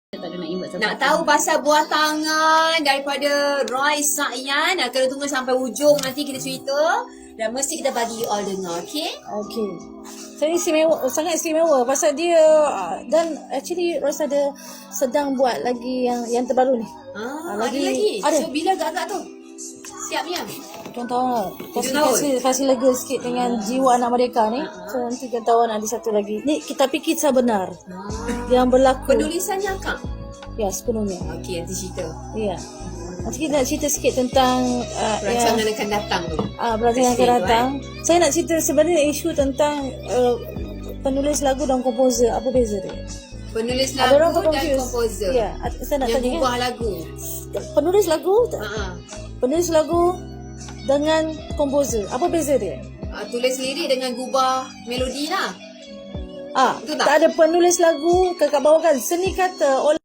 Tak ada nak invite Nak tahu pasal buah tangan daripada Roy Sa'yan, kena tunggu sampai ujung nanti kita cerita. Dan mesti kita bagi you all dengar, okay? Okay. Saya istimewa, sangat istimewa pasal dia dan actually Royce ada sedang buat lagi yang terbaru ni. Lagi. Ada. So bila agak-agak tu? Siapnya? Tuan tahu tahun. kasih lega sikit dengan jiwa anak mereka ni. So nanti kita tahu ada satu lagi. Ni tapi kisah benar yang berlaku. Penulisannya Kak? Ya, sepenuhnya. Okey, nanti cerita. Ya. Nanti kita nak cerita sikit tentang Rancangan akan datang tu. perancangan akan datang. Saya nak cerita sebenarnya isu tentang penulis lagu dan komposer. Apa beza dia? Penulis Ada orang lagu dan confused. komposer. Ya, saya nak Yang tanya ubah lagu. penulis lagu penulis lagu dengan komposer. Apa beza dia? Tulis lirik dengan gubah melodi lah. Betul tak? Tak ada penulis lagu kakak bawakan seni kata oleh